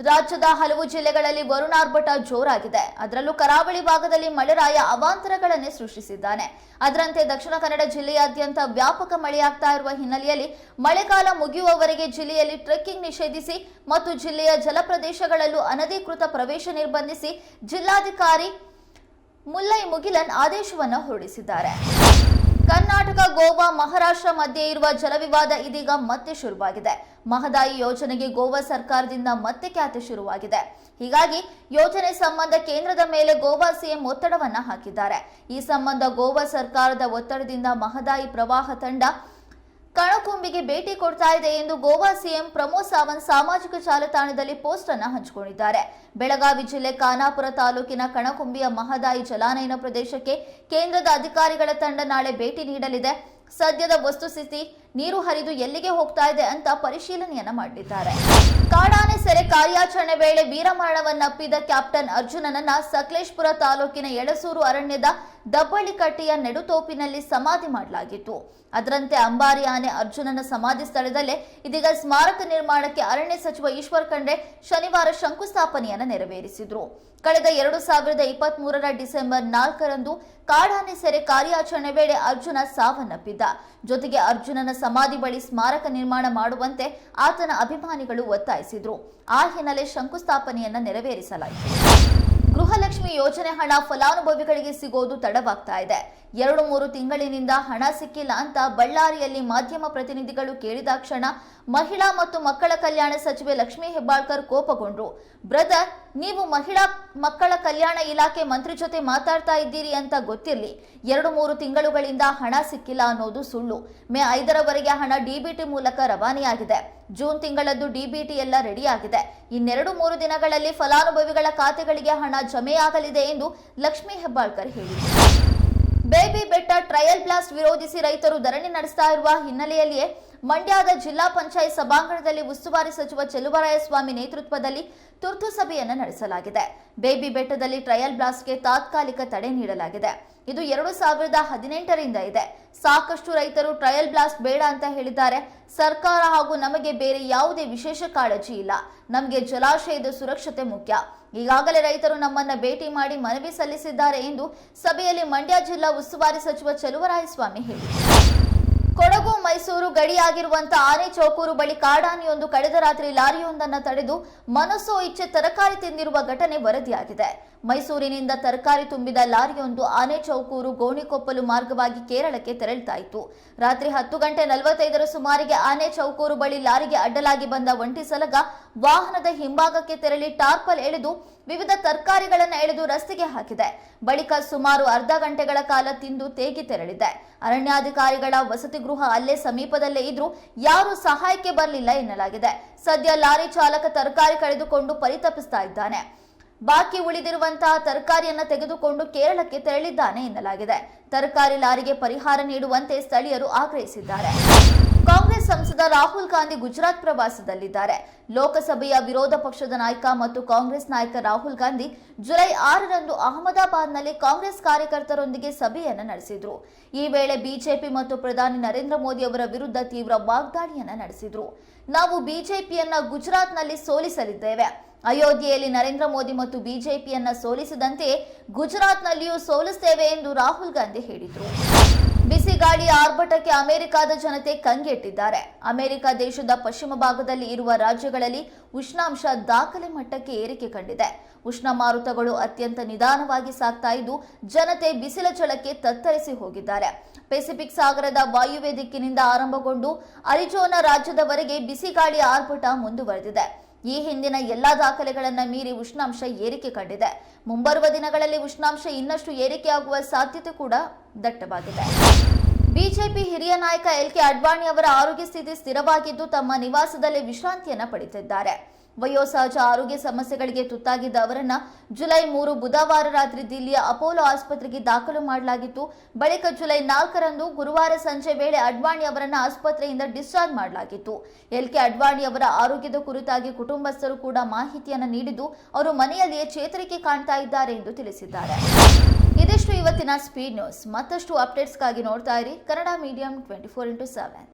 ರಾಜ್ಯದ ಹಲವು ಜಿಲ್ಲೆಗಳಲ್ಲಿ ವರುಣಾರ್ಭಟ ಜೋರಾಗಿದೆ. ಅದರಲ್ಲೂ ಕರಾವಳಿ ಭಾಗದಲ್ಲಿ ಮಳೆರಾಯ ಅವಾಂತರಗಳನ್ನೇ ಸೃಷ್ಟಿಸಿದ್ದಾನೆ. ಅದರಂತೆ ದಕ್ಷಿಣ ಕನ್ನಡ ಜಿಲ್ಲೆಯಾದ್ಯಂತ ವ್ಯಾಪಕ ಮಳೆಯಾಗ್ತಾ ಇರುವ ಹಿನ್ನೆಲೆಯಲ್ಲಿ ಮಳೆಗಾಲ ಮುಗಿಯುವವರೆಗೆ ಜಿಲ್ಲೆಯಲ್ಲಿ ಟ್ರೆಕ್ಕಿಂಗ್ ನಿಷೇಧಿಸಿ ಮತ್ತು ಜಿಲ್ಲೆಯ ಜಲಪ್ರದೇಶಗಳಲ್ಲೂ ಅನಧಿಕೃತ ಪ್ರವೇಶ ನಿರ್ಬಂಧಿಸಿ ಜಿಲ್ಲಾಧಿಕಾರಿ ಮುಲ್ಲೈ ಮುಗಿಲನ್ ಆದೇಶವನ್ನು ಹೊರಡಿಸಿದ್ದಾರೆ. ಕರ್ನಾಟಕ, ಗೋವಾ, ಮಹಾರಾಷ್ಟ್ರ ಮಧ್ಯೆ ಇರುವ ಜಲವಿವಾದ ಇದೀಗ ಮತ್ತೆ ಶುರುವಾಗಿದೆ. ಮಹದಾಯಿ ಯೋಜನೆಗೆ ಗೋವಾ ಸರ್ಕಾರದಿಂದ ಮತ್ತೆ ಖ್ಯಾತಿ ಶುರುವಾಗಿದೆ. ಹೀಗಾಗಿ ಯೋಜನೆ ಸಂಬಂಧ ಕೇಂದ್ರದ ಮೇಲೆ ಗೋವಾ ಸಿಎಂ ಒತ್ತಡವನ್ನ ಹಾಕಿದ್ದಾರೆ. ಈ ಸಂಬಂಧ ಗೋವಾ ಸರ್ಕಾರದ ಒತ್ತಡದಿಂದ ಮಹದಾಯಿ ಪ್ರವಾಹ ತಂಡ ಕಣಕುಂಬಿಗೆ ಭೇಟಿ ಕೊಡ್ತಾ ಇದೆ ಎಂದು ಗೋವಾ ಸಿಎಂ ಪ್ರಮೋದ್ ಸಾವಂತ್ ಸಾಮಾಜಿಕ ಜಾಲತಾಣದಲ್ಲಿ ಪೋಸ್ಟ್ ಅನ್ನು ಹಂಚಿಕೊಂಡಿದ್ದಾರೆ. ಬೆಳಗಾವಿ ಜಿಲ್ಲೆ ಖಾನಾಪುರ ತಾಲೂಕಿನ ಕಣಕುಂಬಿಯ ಮಹದಾಯಿ ಜಲಾನಯನ ಪ್ರದೇಶಕ್ಕೆ ಕೇಂದ್ರದ ಅಧಿಕಾರಿಗಳ ತಂಡ ನಾಳೆ ಭೇಟಿ ನೀಡಲಿದೆ. ಸದ್ಯದ ವಸ್ತುಸ್ಥಿತಿ, ನೀರು ಹರಿದು ಎಲ್ಲಿಗೆ ಹೋಗ್ತಾ ಇದೆ ಅಂತ ಪರಿಶೀಲನೆಯನ್ನ ಮಾಡಲಿದ್ದಾರೆ. ಕಾಡಾನೆ ಸೆರೆ ಕಾರ್ಯಾಚರಣೆ ವೇಳೆ ವೀರಮರಣವನ್ನಪ್ಪಿದ ಕ್ಯಾಪ್ಟನ್ ಅರ್ಜುನನನ್ನ ಸಕಲೇಶಪುರ ತಾಲೂಕಿನ ಯಳಸೂರು ಅರಣ್ಯದ ದಬ್ಬಳ್ಳಿಕಟ್ಟೆಯ ನೆಡುತೋಪಿನಲ್ಲಿ ಸಮಾಧಿ ಮಾಡಲಾಗಿತ್ತು. ಅದರಂತೆ ಅಂಬಾರಿ ಆನೆ ಅರ್ಜುನನ ಸಮಾಧಿ ಸ್ಥಳದಲ್ಲೇ ಇದೀಗ ಸ್ಮಾರಕ ನಿರ್ಮಾಣಕ್ಕೆ ಅರಣ್ಯ ಸಚಿವ ಈಶ್ವರ್ ಖಂಡ್ರೆ ಶನಿವಾರ ಶಂಕುಸ್ಥಾಪನೆಯನ್ನು ನೆರವೇರಿಸಿದ್ರು. ಕಳೆದ 2023ರ ಡಿಸೆಂಬರ್ 4ರಂದು ಕಾಡಾನೆ ಸೆರೆ ಕಾರ್ಯಾಚರಣೆ ವೇಳೆ ಅರ್ಜುನ ಸಾವನ್ನಪ್ಪಿದ್ದ. ಜೊತೆಗೆ ಅರ್ಜುನನ ಸಮಾಧಿ ಬಳಿ ಸ್ಮಾರಕ ನಿರ್ಮಾಣ ಮಾಡುವಂತೆ ಆತನ ಅಭಿಮಾನಿಗಳು ಒತ್ತಾಯಿಸಿದ್ರು. ಆ ಹಿನ್ನೆಲೆ ಶಂಕುಸ್ಥಾಪನೆಯನ್ನ ನೆರವೇರಿಸಲಾಯಿತು. ಗೃಹಲಕ್ಷ್ಮಿ ಯೋಜನೆ ಹಣ ಫಲಾನುಭವಿಗಳಿಗೆ ಸಿಗೋದು ತಡವಾಗ್ತಾ ಇದೆ. 2-3 ತಿಂಗಳಿನಿಂದ ಹಣ ಸಿಕ್ಕಿಲ್ಲ ಅಂತ ಬಳ್ಳಾರಿಯಲ್ಲಿ ಮಾಧ್ಯಮ ಪ್ರತಿನಿಧಿಗಳು ಕೇಳಿದಾಕ್ಷಣ ಮಹಿಳಾ ಮತ್ತು ಮಕ್ಕಳ ಕಲ್ಯಾಣ ಸಚಿವೆ ಲಕ್ಷ್ಮೀ ಹೆಬ್ಬಾಳ್ಕರ್ ಕೋಪಗೊಂಡ್ರು. ಬ್ರದರ್, ನೀವು ಮಹಿಳಾ ಮಕ್ಕಳ ಕಲ್ಯಾಣ ಇಲಾಖೆ ಮಂತ್ರಿ ಜೊತೆ ಮಾತಾಡ್ತಾ ಇದ್ದೀರಿ ಅಂತ ಗೊತ್ತಿರಲಿ. 2-3 ತಿಂಗಳುಗಳಿಂದ ಹಣ ಸಿಕ್ಕಿಲ್ಲ ಅನ್ನೋದು ಸುಳ್ಳು. ಮೇ 5ರವರೆಗೆ ಹಣ ಡಿಬಿಟಿ ಮೂಲಕ ರವಾನೆಯಾಗಿದೆ. ಜೂನ್ ತಿಂಗಳದ್ದು ಡಿಬಿಟಿ ಎಲ್ಲ ರೆಡಿಯಾಗಿದೆ. ಇನ್ನೆರಡು-ಮೂರು ದಿನಗಳಲ್ಲಿ ಫಲಾನುಭವಿಗಳ ಖಾತೆಗಳಿಗೆ ಹಣ ಜಮೆಯಾಗಲಿದೆ ಎಂದು ಲಕ್ಷ್ಮೀ ಹೆಬ್ಬಾಳ್ಕರ್ ಹೇಳಿದರು. ಬೇಬಿ ಬೆಟ್ಟ ಟ್ರಯಲ್ ಬ್ಲಾಸ್ಟ್ ವಿರೋಧಿಸಿ ರೈತರು ಧರಣಿ ನಡೆಸ್ತಾ ಇರುವ ಹಿನ್ನೆಲೆಯಲ್ಲಿಯೇ ಮಂಡ್ಯದ ಜಿಲ್ಲಾ ಪಂಚಾಯತ್ ಸಭಾಂಗಣದಲ್ಲಿ ಉಸ್ತುವಾರಿ ಸಚಿವ ಚೆಲುವರಾಯಸ್ವಾಮಿ ನೇತೃತ್ವದಲ್ಲಿ ತುರ್ತು ಸಭೆಯನ್ನು ನಡೆಸಲಾಗಿದೆ. ಬೇಬಿ ಬೆಟ್ಟದಲ್ಲಿ ಟ್ರಯಲ್ ಬ್ಲಾಸ್ಟ್ಗೆ ತಾತ್ಕಾಲಿಕ ತಡೆ ನೀಡಲಾಗಿದೆ. ಇದು 2018ರಿಂದ ಇದೆ. ಸಾಕಷ್ಟು ರೈತರು ಟ್ರಯಲ್ ಬ್ಲಾಸ್ಟ್ ಬೇಡ ಅಂತ ಹೇಳಿದ್ದಾರೆ. ಸರ್ಕಾರ ಹಾಗೂ ನಮಗೆ ಬೇರೆ ಯಾವುದೇ ವಿಶೇಷ ಕಾಳಜಿ ಇಲ್ಲ. ನಮಗೆ ಜಲಾಶಯದ ಸುರಕ್ಷತೆ ಮುಖ್ಯ. ಈಗಾಗಲೇ ರೈತರು ನಮ್ಮನ್ನ ಭೇಟಿ ಮಾಡಿ ಮನವಿ ಸಲ್ಲಿಸಿದ್ದಾರೆ ಎಂದು ಸಭೆಯಲ್ಲಿ ಮಂಡ್ಯ ಜಿಲ್ಲಾ ಉಸ್ತುವಾರಿ ಸಚಿವ ಚೆಲುವರಾಯಸ್ವಾಮಿ ಹೇಳಿದರು. ಕೊಡಗು ಮೈಸೂರು ಗಡಿಯಾಗಿರುವಂತಹ ಆನೆ ಚೌಕೂರು ಬಳಿ ಕಾಡಾನೆಯೊಂದು ಕಳೆದ ರಾತ್ರಿ ಲಾರಿಯೊಂದನ್ನು ತಡೆದು ಮನಸ್ಸೋ ಇಚ್ಛೆ ತರಕಾರಿ ತಿಂದಿರುವ ಘಟನೆ ವರದಿಯಾಗಿದೆ. ಮೈಸೂರಿನಿಂದ ತರಕಾರಿ ತುಂಬಿದ ಲಾರಿಯೊಂದು ಆನೆ ಚೌಕೂರು ಗೋಣಿಕೊಪ್ಪಲು ಮಾರ್ಗವಾಗಿ ಕೇರಳಕ್ಕೆ ತೆರಳುತ್ತಾ ಇತ್ತು. ರಾತ್ರಿ 10:45 ಸುಮಾರಿಗೆ ಆನೆ ಚೌಕೂರು ಬಳಿ ಲಾರಿಗೆ ಅಡ್ಡಲಾಗಿ ಬಂದ ಒಂಟಿ ಸಲಗ ವಾಹನದ ಹಿಂಭಾಗಕ್ಕೆ ತೆರಳಿ ಟಾರ್ಪಲ್ ಎಳೆದು ವಿವಿಧ ತರಕಾರಿಗಳನ್ನು ಎಳೆದು ರಸ್ತೆಗೆ ಹಾಕಿದೆ. ಬಳಿಕ ಸುಮಾರು ಅರ್ಧ ಗಂಟೆಗಳ ಕಾಲ ತಿಂದು ತೇಗಿ ತೆರಳಿದೆ. ಅರಣ್ಯಾಧಿಕಾರಿಗಳ ವಸತಿ ಗೃಹ ಅಲ್ಲೇ ಸಮೀಪದಲ್ಲೇ ಇದ್ರೂ ಯಾರೂ ಸಹಾಯಕ್ಕೆ ಬರಲಿಲ್ಲ ಎನ್ನಲಾಗಿದೆ. ಸದ್ಯ ಲಾರಿ ಚಾಲಕ ತರಕಾರಿ ಕಳೆದುಕೊಂಡು ಪರಿತಪಿಸ್ತಾ ಇದ್ದಾನೆ. ಬಾಕಿ ಉಳಿದಿರುವಂತಹ ತರಕಾರಿಯನ್ನ ತೆಗೆದುಕೊಂಡು ಕೇರಳಕ್ಕೆ ತೆರಳಿದ್ದಾನೆ ಎನ್ನಲಾಗಿದೆ. ತರಕಾರಿ ಲಾರಿಗೆ ಪರಿಹಾರ ನೀಡುವಂತೆ ಸ್ಥಳೀಯರು ಆಗ್ರಹಿಸಿದ್ದಾರೆ. ಕಾಂಗ್ರೆಸ್ ಸಂಸದ ರಾಹುಲ್ ಗಾಂಧಿ ಗುಜರಾತ್ ಪ್ರವಾಸದಲ್ಲಿದ್ದಾರೆ. ಲೋಕಸಭೆಯ ವಿರೋಧ ಪಕ್ಷದ ನಾಯಕ ಮತ್ತು ಕಾಂಗ್ರೆಸ್ ನಾಯಕ ರಾಹುಲ್ ಗಾಂಧಿ ಜುಲೈ 6ರಂದು ಅಹಮದಾಬಾದ್ನಲ್ಲಿ ಕಾಂಗ್ರೆಸ್ ಕಾರ್ಯಕರ್ತರೊಂದಿಗೆ ಸಭೆಯನ್ನು ನಡೆಸಿದ್ರು. ಈ ವೇಳೆ ಬಿಜೆಪಿ ಮತ್ತು ಪ್ರಧಾನಿ ನರೇಂದ್ರ ಮೋದಿ ಅವರ ವಿರುದ್ಧ ತೀವ್ರ ವಾಗ್ದಾಳಿಯನ್ನ ನಡೆಸಿದ್ರು. ನಾವು ಬಿಜೆಪಿಯನ್ನ ಗುಜರಾತ್ನಲ್ಲಿ ಸೋಲಿಸಲಿದ್ದೇವೆ. ಅಯೋಧ್ಯೆಯಲ್ಲಿ ನರೇಂದ್ರ ಮೋದಿ ಮತ್ತು ಬಿಜೆಪಿಯನ್ನ ಸೋಲಿಸಿದಂತೆಯೇ ಗುಜರಾತ್ನಲ್ಲಿಯೂ ಸೋಲಿಸುತ್ತೇವೆ ಎಂದು ರಾಹುಲ್ ಗಾಂಧಿ ಹೇಳಿದರು. ಬಿಸಿಗಾಳಿಯ ಆರ್ಭಟಕ್ಕೆ ಅಮೆರಿಕದ ಜನತೆ ಕಂಗೆಟ್ಟಿದ್ದಾರೆ. ಅಮೆರಿಕ ದೇಶದ ಪಶ್ಚಿಮ ಭಾಗದಲ್ಲಿ ಇರುವ ರಾಜ್ಯಗಳಲ್ಲಿ ಉಷ್ಣಾಂಶ ದಾಖಲೆ ಮಟ್ಟಕ್ಕೆ ಏರಿಕೆ ಕಂಡಿದೆ. ಉಷ್ಣ ಮಾರುತಗಳು ಅತ್ಯಂತ ನಿಧಾನವಾಗಿ ಸಾಗ್ತಾ ಇದ್ದು ಜನತೆ ಬಿಸಿಲ ಝಳಕ್ಕೆ ತತ್ತರಿಸಿ ಹೋಗಿದ್ದಾರೆ. ಪೆಸಿಫಿಕ್ ಸಾಗರದ ವಾಯುವ್ಯ ದಿಕ್ಕಿನಿಂದ ಆರಂಭಗೊಂಡು ಅರಿಜೋನಾ ರಾಜ್ಯದವರೆಗೆ ಬಿಸಿಗಾಳಿಯ ಆರ್ಭಟ ಮುಂದುವರೆದಿದೆ. ಈ ಹಿಂದಿನ ಎಲ್ಲಾ ದಾಖಲೆಗಳನ್ನು ಮೀರಿ ಉಷ್ಣಾಂಶ ಏರಿಕೆ ಕಂಡಿದೆ. ಮುಂಬರುವ ದಿನಗಳಲ್ಲಿ ಉಷ್ಣಾಂಶ ಇನ್ನಷ್ಟು ಏರಿಕೆಯಾಗುವ ಸಾಧ್ಯತೆ ಕೂಡ ದಟ್ಟವಾಗಿದೆ. ಬಿಜೆಪಿ ಹಿರಿಯ ನಾಯಕ ಎಲ್.ಕೆ. ಅಡ್ವಾಣಿ ಅವರ ಆರೋಗ್ಯ ಸ್ಥಿತಿ ಸ್ಥಿರವಾಗಿದ್ದು ತಮ್ಮ ನಿವಾಸದಲ್ಲೇ ವಿಶ್ರಾಂತಿಯನ್ನ ಪಡೆದಿದ್ದಾರೆ. ವಯೋಸಹಜ ಆರೋಗ್ಯ ಸಮಸ್ಯೆಗಳಿಗೆ ತುತ್ತಾಗಿದ್ದ ಅವರನ್ನ ಜುಲೈ 3 ಬುಧವಾರ ರಾತ್ರಿ ದಿಲ್ಲಿಯ ಅಪೋಲೋ ಆಸ್ಪತ್ರೆಗೆ ದಾಖಲು ಮಾಡಲಾಗಿತ್ತು. ಬಳಿಕ ಜುಲೈ 4ರಂದು ಗುರುವಾರ ಸಂಜೆ ವೇಳೆ ಅಡ್ವಾಣಿ ಅವರನ್ನ ಆಸ್ಪತ್ರೆಯಿಂದ ಡಿಸ್ಚಾರ್ಜ್ ಮಾಡಲಾಗಿತ್ತು. ಎಲ್.ಕೆ. ಅಡ್ವಾಣಿ ಅವರ ಆರೋಗ್ಯದ ಕುರಿತಾಗಿ ಕುಟುಂಬಸ್ಥರು ಕೂಡ ಮಾಹಿತಿಯನ್ನು ನೀಡಿದ್ದು ಅವರು ಮನೆಯಲ್ಲಿಯೇ ಚೇತರಿಕೆ ಕಾಣ್ತಾ ಇದ್ದಾರೆ ಎಂದು ತಿಳಿಸಿದ್ದಾರೆ. ಇದಿಷ್ಟು ಇವತ್ತಿನ ಸ್ಪೀಡ್ ನ್ಯೂಸ್. ಮತ್ತಷ್ಟು ಅಪ್ಡೇಟ್ಸ್ಗಾಗಿ ನೋಡ್ತಾ ಇರಿ ಕನ್ನಡ ಮೀಡಿಯಂ 24x7.